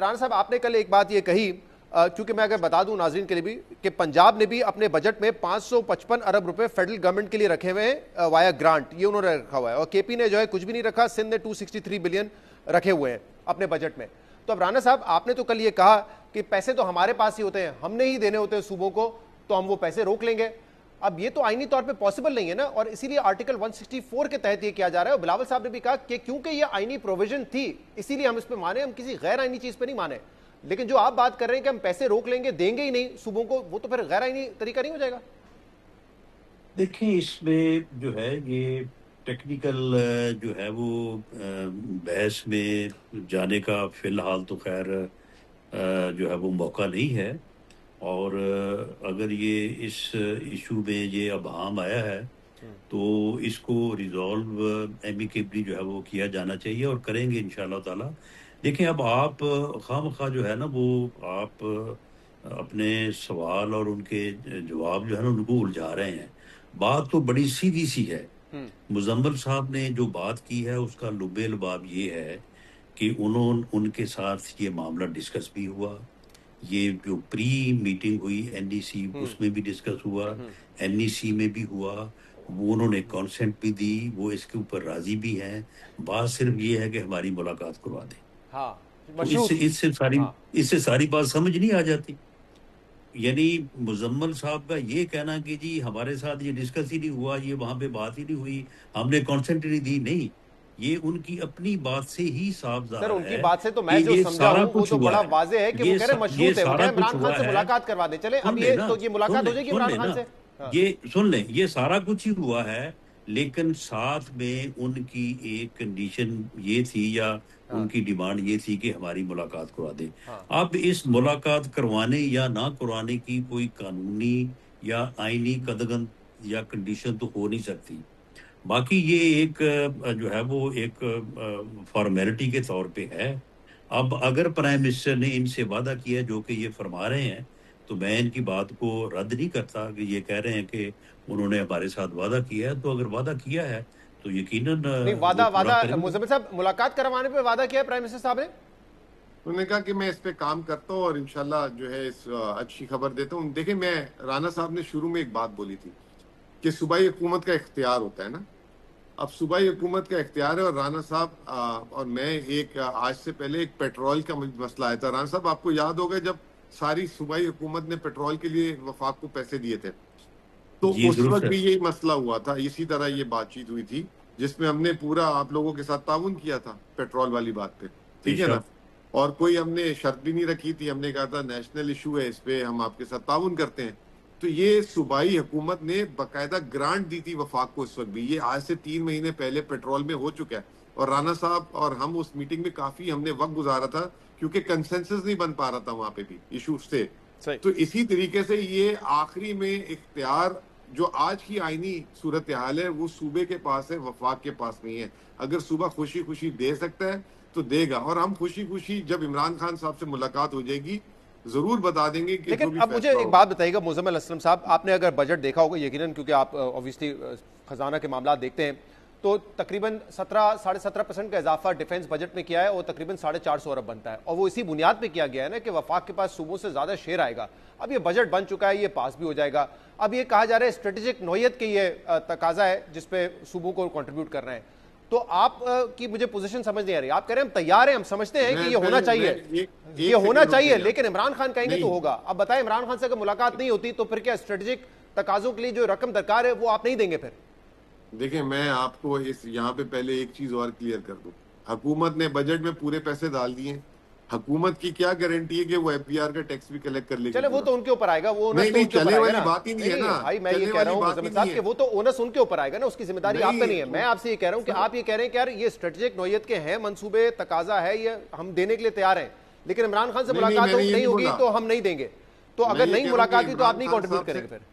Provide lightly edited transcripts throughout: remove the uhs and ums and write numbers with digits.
رانا صاحب آپ نے کل ایک بات یہ کہی کیونکہ میں اگر بتا دوں ناظرین کے لیے بھی کہ پنجاب نے بھی اپنے بجٹ میں 555 ارب روپے فیڈرل گورنمنٹ کے لیے رکھے ہوئے ہیں وایا گرانٹ، یہ انہوں نے رکھا ہوا ہے، اور کے پی نے جو ہے کچھ بھی نہیں رکھا، سندھ نے 263 بلین رکھے ہوئے ہیں اپنے بجٹ میں۔ تو اب رانا صاحب آپ نے تو کل یہ کہا کہ پیسے تو ہمارے پاس ہی ہوتے ہیں، ہم نے ہی دینے ہوتے ہیں صوبوں کو، تو ہم وہ پیسے روک لیں گے۔ اب یہ تو آئینی طور پہ پاسبل نہیں ہے نا، اور اسی لیے آرٹیکل 164 کے تحت یہ کیا جا رہا ہے۔ اور بلاول صاحب نے بھی کہا کہ کیونکہ یہ آئینی پروویژن تھی اسی لیے ہم اس پہ مانے، ہم کسی غیر آئینی چیز پہ نہیں مانے۔ لیکن جو آپ بات کر رہے ہیں کہ ہم پیسے روک لیں گے، دیں گے ہی نہیں صوبوں کو، وہ تو پھر غیر آئینی طریقہ نہیں ہو جائے گا؟ دیکھیں اس میں جو ہے یہ ٹیکنیکل جو ہے وہ بحث میں جانے کا فی الحال تو خیر جو ہے وہ موقع نہیں ہے، اور اگر یہ اس ایشو میں یہ ابہام آیا ہے تو اس کو ریزالو ایمیکیبلی جو ہے وہ کیا جانا چاہیے، اور کریں گے انشاءاللہ تعالی۔ دیکھیں اب آپ خواہ مخواہ جو ہے نا وہ آپ اپنے سوال اور ان کے جواب جو ہے نا ان کو الجھا رہے ہیں۔ بات تو بڑی سیدھی سی ہے۔ مزمل صاحب نے جو بات کی ہے اس کا لب لباب یہ ہے کہ ان کے ساتھ یہ معاملہ ڈسکس بھی ہوا، یہ جو پری میٹنگ ہوئی این ڈی سی اس میں بھی ڈسکس ہوا، این ای سی میں بھی ہوا، وہ انہوں نے کانسنٹ بھی دی، وہ اس کے اوپر راضی بھی ہیں۔ بات صرف یہ ہے کہ ہماری ملاقات کروا دیں۔ تو اس سے ساری بات سمجھ نہیں آ جاتی؟ یعنی مزمل صاحب کا یہ کہنا کہ جی ہمارے ساتھ یہ ڈسکس ہی نہیں ہوا، یہ وہاں پہ بات ہی نہیں ہوئی، ہم نے کانسنٹ نہیں دی، نہیں، یہ ان کی اپنی بات سے ہی صاف ظاہر ہے۔ سر ان کی بات سے تو کہ میں جو یہ سمجھا سارا ہوں وہ کچھ تو ہوا بڑا ہے، واضح ہے کہ وہ کہہ رہے مشروط ہے، وہ کہہ رہے عمران خان سے ملاقات کروا دیں۔ چلیں اب یہ تو یہ ملاقات ہو جائے گی عمران خان سے۔ یہ سن لیں، یہ سارا کچھ ہی ہوا ہے، لیکن ساتھ میں ان کی ایک کنڈیشن یہ تھی یا ان کی ڈیمانڈ یہ تھی کہ ہماری ملاقات کروا دیں۔ اب اس ملاقات کروانے یا نہ کروانے کی کوئی قانونی یا آئینی قدغن یا کنڈیشن تو ہو نہیں سکتی۔ باقی یہ ایک جو ہے وہ ایک فارمیلٹی کے طور پہ ہے۔ اب اگر پرائم منسٹر نے ان سے وعدہ کیا جو کہ یہ فرما رہے ہیں تو میں ان کی بات کو رد نہیں کرتا کہ یہ کہہ رہے ہیں کہ انہوں نے ہمارے ساتھ وعدہ کیا ہے، تو اگر وعدہ کیا ہے تو یقیناً نہیں، وعدہ مزمل صاحب ملاقات کروانے پہ وعدہ کیا ہے پرائم منسٹر صاحب نے؟ انہوں نے کہا کہ میں اس پہ کام کرتا ہوں اور انشاءاللہ جو ہے اس اچھی خبر دیتا ہوں۔ دیکھیں میں رانا صاحب نے شروع میں ایک بات بولی تھی کہ صوبائی حکومت کا اختیار ہوتا ہے نا، اب صوبائی حکومت کا اختیار ہے، اور رانا صاحب اور میں ایک آج سے پہلے ایک پیٹرول کا مسئلہ آیا تھا۔ رانا صاحب آپ کو یاد ہوگا جب ساری صوبائی حکومت نے پیٹرول کے لیے وفاق کو پیسے دیے تھے تو اس وقت بھی یہی مسئلہ ہوا تھا، اسی طرح یہ بات چیت ہوئی تھی جس میں ہم نے پورا آپ لوگوں کے ساتھ تعاون کیا تھا پیٹرول والی بات پہ، ٹھیک ہے نا، اور کوئی ہم نے شرط بھی نہیں رکھی تھی، ہم نے کہا تھا نیشنل ایشو ہے، اس پہ ہم آپ کے ساتھ تعاون کرتے ہیں۔ تو یہ صوبائی حکومت نے باقاعدہ گرانٹ دی تھی وفاق کو، اس وقت بھی یہ آج سے 3 مہینے پہلے پیٹرول میں ہو چکا ہے، اور رانا صاحب اور ہم اس میٹنگ میں کافی ہم نے وقت گزارا تھا کیونکہ کنسنسس نہیں بن پا رہا تھا وہاں پہ بھی ایشو سے۔ تو اسی طریقے سے یہ آخری میں اختیار جو آج کی آئینی صورتحال ہے وہ صوبے کے پاس ہے، وفاق کے پاس نہیں ہے۔ اگر صوبہ خوشی خوشی دے سکتا ہے تو دے گا، اور ہم خوشی خوشی جب عمران خان صاحب سے ملاقات ہو جائے گی ضرور بتا دیں گے کہ لیکن اب مجھے ایک بات بتائیے گا مزمل اسلم صاحب، آپ نے اگر بجٹ دیکھا ہوگا یقیناً کیونکہ آپ اوبویسلی خزانہ کے معاملات دیکھتے ہیں، تو تقریباً 17.5% کا اضافہ ڈیفنس بجٹ میں کیا ہے، اور تقریباً 450 ارب بنتا ہے، اور وہ اسی بنیاد پہ کیا گیا ہے نا کہ وفاق کے پاس صوبوں سے زیادہ شیئر آئے گا۔ اب یہ بجٹ بن چکا ہے، یہ پاس بھی ہو جائے گا۔ اب یہ کہا جا رہا ہے اسٹریٹجک نوعیت کے یہ تقاضا ہے جس پہ صوبوں کو کنٹریبیوٹ کرنا ہے۔ تو آپ کی مجھے پوزیشن سمجھ نہیں آ رہی، آپ کہہ رہے ہیں ہم تیار ہیں، ہم سمجھتے ہیں کہ یہ ہونا چاہیے، یہ ہونا چاہیے، لیکن عمران خان کہیں گے تو ہوگا۔ اب بتائیں عمران خان سے اگر ملاقات نہیں ہوتی تو پھر کیا اسٹریٹجک تقاضوں کے لیے جو رقم درکار ہے وہ آپ نہیں دیں گے پھر؟ دیکھیں میں آپ کو اس یہاں پہ پہلے ایک چیز اور کلیئر کر دوں، حکومت نے بجٹ میں پورے پیسے ڈال دیے، حکومت کی کیا گارنٹی ہے کہ وہ ایف بی آر کا ٹیکس بھی کلیکٹ کر لے گی؟ چلے وہ تو ان کے اوپر آئے گا، وہ اونس تو ان کے اوپر آئے گا نا۔ بات ہی نہیں ہے نا بھائی میں یہ کہہ رہا ہوں مزمل صاحب کہ وہ تو اونس ان کے اوپر آئے گا نا، اس کی ذمہ داری آپ پہ نہیں ہے۔ میں آپ سے یہ کہہ رہا ہوں کہ آپ یہ کہہ رہے ہیں کہ یار یہ اسٹریٹجک نوعیت کے ہیں منصوبے، تقاضا ہے، یہ ہم دینے کے لیے تیار ہیں، لیکن عمران خان سے ملاقات نہیں ہوگی تو ہم نہیں دیں گے۔ تو اگر نہیں ملاقات ہوئی تو آپ نہیں کنٹریبیوٹ کریں گے پھر؟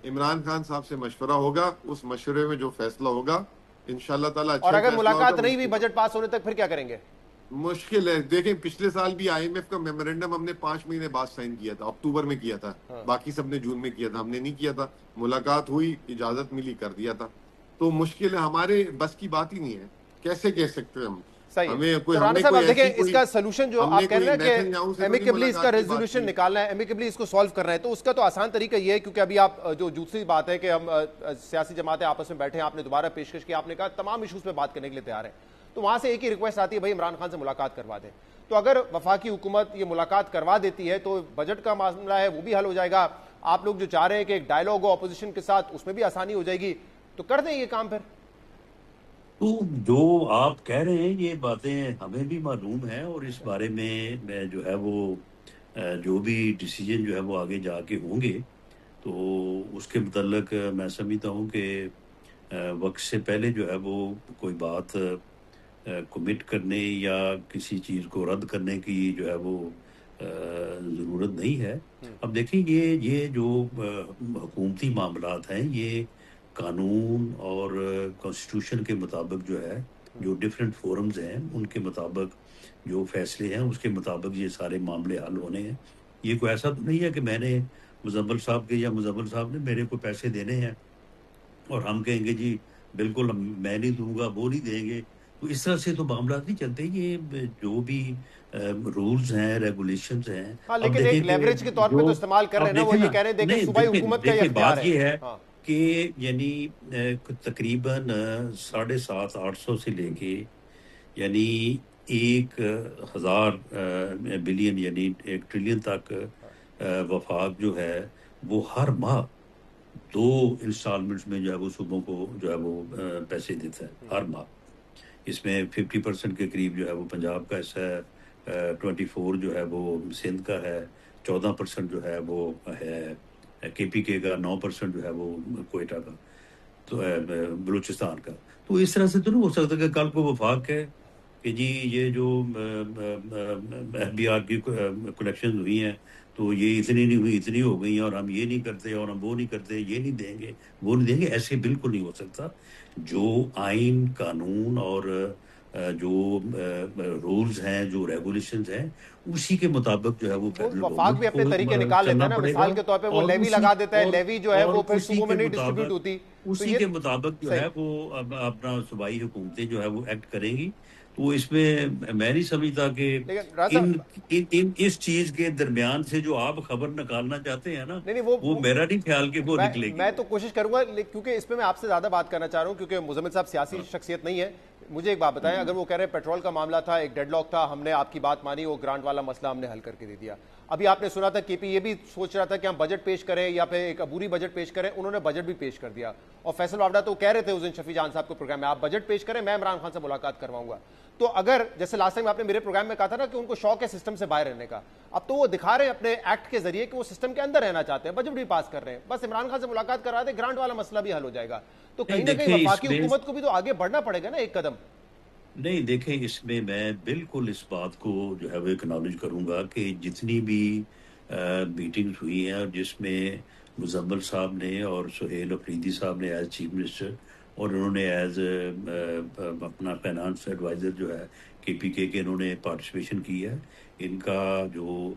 عمران خان صاحب سے مشورہ ہوگا، اس مشورے میں جو فیصلہ ہوگا انشاءاللہ تعالیٰ اور اگر ملاقات نہیں ہوئی بجٹ پاس ہونے تک پھر کیا کریں گے؟ مشکل ہے۔ دیکھیں پچھلے سال بھی آئی ایم ایف کا میمورینڈم ہم نے 5 مہینے بعد سائن کیا تھا، اکتوبر میں کیا تھا، باقی سب نے جون میں کیا تھا، ہم نے نہیں کیا تھا۔ ملاقات ہوئی، اجازت ملی، کر دیا تھا۔ تو مشکل ہے، ہمارے بس کی بات ہی نہیں ہے، کیسے کہہ سکتے ہیں ہم؟ صحیح ہے. ہمیں تو رانا ہم نے صاحب کوئی آپ دیکھیں ایسی اس کا سلوشن جو ہم آپ نے کہہ رہے کوئی ہیں کہ نیتن یاہو سے تو نہیں ایمیکیبلی اس کا ملاقات کی بات ریزولوشن کی. نکالنا ہے, ایمیکیبلی اس کو سالو کرنا ہے, تو اس کا تو آسان طریقہ یہ ہے, کیونکہ ابھی آپ جو دوسری بات ہے کہ ہم سیاسی جماعتیں آپس میں بیٹھے ہیں, آپ نے دوبارہ پیشکش کی, آپ نے کہا تمام ایشوز پہ بات کرنے کے لیے تیار ہیں, تو وہاں سے ایک ہی ریکویسٹ آتی ہے بھائی عمران خان سے ملاقات کروا دیں. تو اگر وفاقی حکومت یہ ملاقات کروا دیتی ہے تو بجٹ کا معاملہ ہے وہ بھی حل ہو جائے گا. آپ لوگ جو چاہ رہے ہیں کہ ایک ڈائلاگ ہو اپوزیشن کے ساتھ, اس میں بھی آسانی ہو جائے گی, تو کر دیں یہ کام پھر. تو جو آپ کہہ رہے ہیں یہ باتیں ہمیں بھی معلوم ہیں، اور اس بارے میں جو ہے وہ جو بھی ڈیسیجن جو ہے وہ آگے جا کے ہوں گے تو اس کے متعلق میں سمجھتا ہوں کہ وقت سے پہلے جو ہے وہ کوئی بات کمٹ کرنے یا کسی چیز کو رد کرنے کی جو ہے وہ ضرورت نہیں ہے. اب دیکھیں یہ جو حکومتی معاملات ہیں یہ قانون اور کانسٹیٹیوشن کے مطابق جو ہے جو ڈفرینٹ فورمز ہیں ان کے مطابق جو فیصلے ہیں اس کے مطابق یہ سارے معاملے حل ہونے ہیں. یہ کوئی ایسا تو نہیں ہے کہ میں نے مزمل صاحب کے یا مزمل صاحب نے میرے کو پیسے دینے ہیں اور ہم کہیں گے جی بالکل میں نہیں دوں گا وہ نہیں دیں گے. تو اس طرح سے تو معاملات نہیں چلتے. یہ جو بھی رولز ہیں ریگولیشنز ہیں ہاں, اب لیکن دیکھیں ایک کہ لیوریج کے طور پہ تو استعمال کر رہے ہیں نا, وہ یہ کہہ رہے ہیں دیکھیں صوبائی حکومت کا یہ دیکھیں اختیار بات یہ ہے ہاں کہ یعنی تقریباً 750-800 سے لے کے یعنی 1000 بلین یعنی 1 ٹریلین تک وفاق جو ہے وہ ہر ماہ 2 انسٹالمنٹس میں جو ہے وہ صوبوں کو جو ہے وہ پیسے دیتا ہے ہر ماہ. اس میں 50% کے قریب جو ہے وہ پنجاب کا حصہ ہے, 24 جو ہے وہ سندھ کا ہے, 14% جو ہے وہ ہے کے پی کے کا, 9% جو ہے وہ کوئٹہ کا, تو بلوچستان کا. تو اس طرح سے تو نہیں ہو سکتا کہ کل کو وفاق ہے کہ جی یہ جو ایف بی آر کی کلیکشن ہوئی ہیں تو یہ اتنی نہیں ہوئی اتنی ہو گئی ہیں اور ہم یہ نہیں کرتے اور ہم وہ نہیں کرتے, یہ نہیں دیں گے وہ نہیں دیں گے. ایسے بالکل نہیں ہو سکتا. جو آئین قانون اور جو رولز ہیں جو ریگولیشنز ہیں اسی کے مطابق جو ہے وہ فیڈرل وفاق بھی گورنمنٹ اپنے طریقے کو نکال لیتا چلنا ہے نا, پڑے مثال گا. کے طور پہ وہ اور لیوی اسی لگا دیتا ہے, اور لیوی جو ہے اور وہ پھر اسی صوبوں میں کے نہیں ڈسٹریبیوٹ مطابق ہوتی. تو اسی یہ کے مطابق جو ہے وہ اپنا صوبائی حکومتیں جو ہے وہ ایکٹ کریں گی. تو اس میں میں نہیں سمجھتا کہ لیکن راز صاحب اس چیز کے درمیان سے جو آپ خبر نکالنا چاہتے ہیں نا نہیں وہ میرا نہیں خیال کہ وہ نکلے گی. میں تو کوشش کروں گا, کیونکہ اس پہ میں آپ سے زیادہ بات کرنا چاہ رہا ہوں کیونکہ مزمل صاحب سیاسی شخصیت نہیں ہے. مجھے ایک بات بتائیں, اگر وہ کہہ رہے ہیں پیٹرول کا معاملہ تھا, ایک ڈیڈ لاک تھا, ہم نے آپ کی بات مانی, وہ گرانٹ والا مسئلہ ہم نے حل کر کے دے دیا. ابھی آپ نے سنا تھا کے پی یہ بھی سوچ رہا تھا کہ ہم بجٹ پیش کریں یا پھر ایک عبوری بجٹ پیش کریں, انہوں نے بجٹ بھی پیش کر دیا. اور فیصل واوڈا تو کہہ رہے تھے اس دن شفیع جان صاحب کے پروگرام میں, آپ بجٹ پیش کریں میں عمران خان سے ملاقات کرواؤں گا. تو اگر جیسے لاسٹ ٹائم آپ نے میرے پروگرام میں کہا تھا نا کہ ان کو شوق ہے سسٹم سے باہر رہنے کا, اب تو وہ دکھا رہے ہیں اپنے ایکٹ کے ذریعے کہ وہ سسٹم کے اندر رہنا چاہتے ہیں, بجٹ بھی پاس کر رہے ہیں, بس عمران خان سے ملاقات کروا دیں, گرانٹ والا مسئلہ بھی حل ہو جائے گا. تو کہیں نہ کہیں وفاقی حکومت کو بھی تو آگے بڑھنا پڑے گا نا ایک قدم. نہیں دیکھیں اس میں بالکل اس بات کو جو ہے وہ اکنالج کروں گا کہ جتنی بھی میٹنگز ہوئی ہیں اور جس میں مزمل صاحب نے اور سہیل افریدی صاحب نے ایز چیف منسٹر اور انہوں نے ایز اپنا فائنانس ایڈوائزر جو ہے کے پی کے انہوں نے پارٹیسپیشن کی ہے. ان کا جو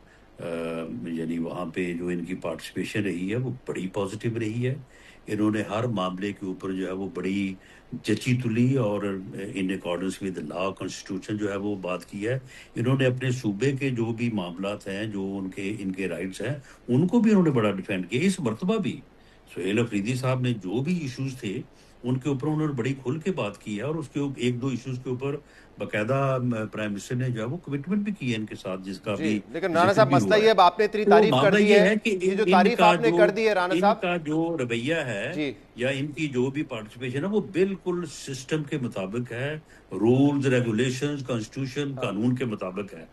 یعنی وہاں پہ جو ان کی پارٹیسپیشن رہی ہے وہ بڑی پازیٹیو رہی ہے. انہوں نے ہر معاملے کے اوپر جو ہے وہ بڑی جچی تلی اور in accordance with law constitution جو ہے وہ بات کی ہے. انہوں نے اپنے صوبے کے جو بھی معاملات ہیں جو ان کے رائٹس ہیں ان کو بھی انہوں نے بڑا ڈیفینڈ کیا. اس مرتبہ بھی سہیل افریدی صاحب نے جو بھی ایشوز تھے ان کے اوپر انہوں نے بڑی کھل کے بات کی ہے, اور اس کے 1-2 ایشوز کے اوپر باقاعدہ پرائم منسٹر نے جو ہے وہ کمٹمنٹ بھی کی ہے ان کے ساتھ, جس کا بھی لیکن رانا صاحب مسئلہ یہ ہے, آپ نے اتنی تعریف کر دی ہے, یہ جو تعریف آپ نے کر دی ہے رانا صاحب, ان کا جو رویہ ہے یا ان کی جو بھی پارٹیسپیشن ہے وہ بالکل سسٹم کے مطابق ہے, رولز ریگولیشنز کانسٹیٹیوشن قانون کے مطابق ہے.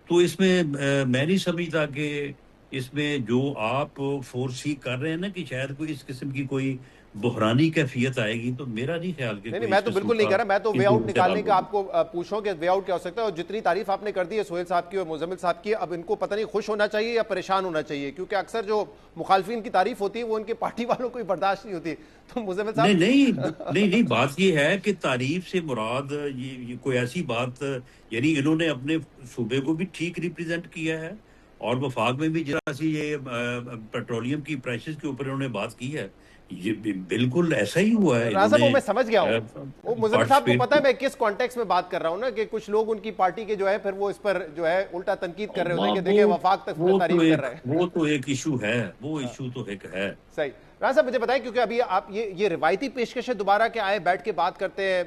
تو اس میں میں نہیں سمجھتا کہ اس میں جو آپ فورسی کر رہے ہیں نا کہ شاید کوئی اس قسم کی کوئی بحرانی کیفیت آئے گی, تو میرا نہیں خیال کہ نہیں میں تو بالکل نہیں کہہ رہا, میں تو وے آؤٹ نکالنے کا آپ کو پوچھوں کہ وے آؤٹ کیا ہو سکتا ہے. اور جتنی تعریف آپ نے کر دی ہے سہیل صاحب کی اور مزمل صاحب کی, اب ان کو پتہ نہیں خوش ہونا چاہیے یا پریشان ہونا چاہیے, کیونکہ اکثر جو مخالفین کی تعریف ہوتی ہے وہ ان کے پارٹی والوں کو ہی برداشت نہیں ہوتی. تو مزمل صاحب نہیں بات یہ ہے کہ تعریف سے مراد یہ کوئی ایسی بات یعنی انہوں نے اپنے صوبے کو بھی ٹھیک ریپرزینٹ کیا ہے اور وفاق میں بھی ذرا سی یہ پیٹرولیم کی پرائسز کے اوپر انہوں نے بات کی ہے، یہ بالکل ایسا ہی ہوا ہے. رانا انہوں صاحب وہ نے میں سمجھ گیا ہوں، وہ مزمل صاحب کو پتہ ہے میں کس کانٹیکس میں بات کر رہا ہوں نا، کہ کچھ لوگ ان کی پارٹی کے جو ہے پھر وہ اس پر جو ہے الٹا تنقید کر رہے ہوتے ہیں کہ دیکھیں وفاق تک تعریف کر رہے ہیں. وہ تو ایک ایشو ہے، وہ ایشو تو ایک ہے. صحیح. رانا صاحب مجھے بتائیں، کیونکہ ابھی آپ یہ روایتی پیشکشیں دوبارہ کہ آئے بیٹھ کے بات کرتے ہیں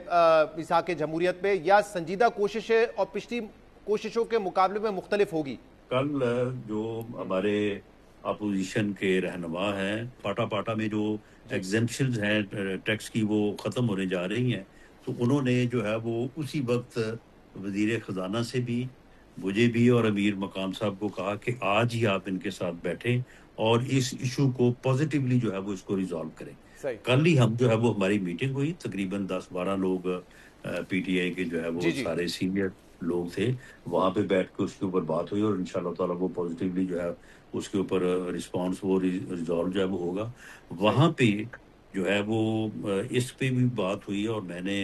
میثاق جمہوریت پہ، یا سنجیدہ کوششیں اور پچھلی کوششوں کے مقابلے میں مختلف ہوگی؟ کل جو ہمارے اپوزیشن کے رہنما ہیں، پاٹا پاٹا میں جو ایگزمپشنز ہیں ٹیکس کی وہ ختم ہونے جا رہی ہیں، تو انہوں نے جو ہے وہ اسی وقت وزیر خزانہ سے بھی، مجھے بھی اور امیر مقام صاحب کو کہا کہ آج ہی آپ ان کے ساتھ بیٹھیں اور اس ایشو کو پازیٹیولی جو ہے وہ اس کو ریزالو کریں. صحیح. کل ہی ہم جو ہے وہ ہماری میٹنگ ہوئی، تقریباً 10-12 لوگ پی ٹی آئی کے جو ہے وہ سارے سینئر لوگ تھے، وہاں پہ بیٹھ کے اس کے اوپر بات ہوئی، اور انشاءاللہ تعالیٰ وہ پازیٹیولی جو ہے اس کے اوپر رسپانس وہ ریزالو جو ہے وہ ہوگا. وہاں پہ جو ہے وہ اس پہ بھی بات ہوئی، اور میں نے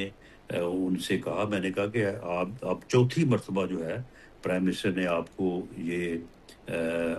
ان سے کہا، میں نے کہا کہ آپ چوتھی مرتبہ جو ہے پرائم منسٹر نے آپ کو یہ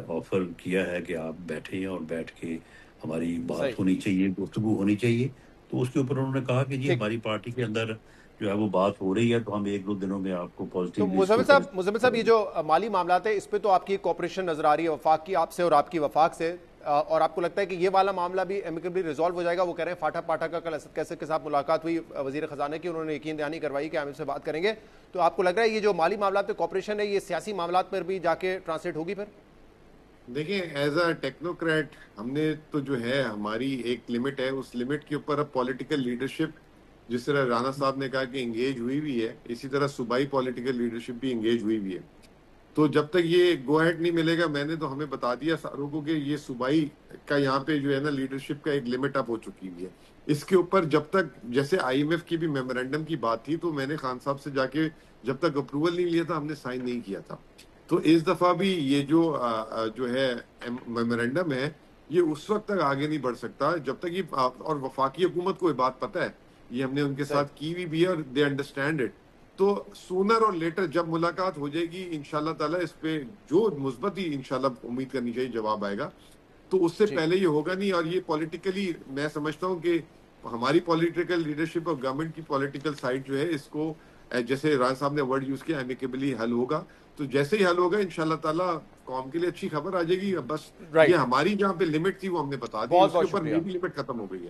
آفر کیا ہے کہ آپ بیٹھیں اور بیٹھ کے ہماری بات ہونی چاہیے، گفتگو ہونی چاہیے. تو اس کے اوپر انہوں نے کہا کہ جی ہماری پارٹی کے اندر جو ہے وہ بات ہو رہی ہے، تو ہم 1-2 دنوں میں آپ کو تو پازیٹیولی. مزمل صاحب یہ جو مالی معاملات ہے اس پہ تو آپ کی کوپریشن نظر آ رہی ہے وفاق کی آپ سے اور آپ کی وفاق سے، اور آپ کو لگتا ہے کہ یہ والا معاملہ بھی ایمیکبلی ریزالو ہو جائے گا؟ وہ کہہ رہے ہیں فاٹا پاٹا کا کل اسد کیسر کے ساتھ ملاقات ہوئی وزیر خزانہ کی، انہوں نے یقین دہانی کروائی کہ ہم اس سے بات کریں گے. تو آپ کو لگ رہا ہے یہ جو مالی معاملات پہ کوپریشن ہے یہ سیاسی معاملات پر بھی جا کے ٹرانسلیٹ ہوگی؟ پھر دیکھیں ایز اے ٹیکنوکریٹ ہم نے تو جو ہے ہماری ایک لمٹ ہے، اس لمٹ کے اوپر اب پولیٹیکل لیڈرشپ جس طرح رانا صاحب نے کہا کہ انگیج ہوئی بھی ہے، اسی طرح صوبائی پولیٹیکل لیڈرشپ بھی انگیج ہوئی بھی ہے. تو جب تک یہ گو ہیڈ نہیں ملے گا، میں نے تو ہمیں بتا دیا ساروں کو کہ یہ صوبائی کا یہاں پہ جو ہے نا لیڈرشپ کا ایک لمٹ اپ ہو چکی ہوئی ہے. اس کے اوپر جب تک جیسے آئی ایم ایف کی بھی میمورینڈم کی بات تھی، تو میں نے خان صاحب سے جا کے جب تک اپروول نہیں لیا تھا ہم نے سائن نہیں کیا تھا. تو اس دفعہ بھی یہ جو ہے میمورینڈم ہے، یہ اس وقت تک آگے نہیں بڑھ سکتا جب تک یہ، اور وفاقی حکومت کو یہ بات پتہ ہے، یہ ہم نے ان کے ساتھ کی بھی ہے اور دے انڈرسٹینڈ اٹ. تو سونر اور لیٹر جب ملاقات ہو جائے گی انشاءاللہ تعالیٰ اس پہ جو مثبت ہی انشاءاللہ امید کرنی چاہیے جواب آئے گا. تو اس سے پہلے یہ ہوگا نہیں. اور یہ پولیٹیکلی میں سمجھتا ہوں کہ ہماری پولیٹیکل لیڈرشپ اور گورنمنٹ کی پولیٹیکل سائڈ جو ہے اس کو جیسے راج صاحب نے ورڈ یوز کیا ایمیکیبلی حل ہوگا. تو جیسے ہی حل ہوگا انشاءاللہ تعالیٰ قوم کے لیے اچھی خبر آ جائے گی. بس یہ ہماری جہاں پہ لمٹ تھی وہ ہم نے بتا دی، اس کے اوپر میری لمٹ ختم ہو گئی ہے.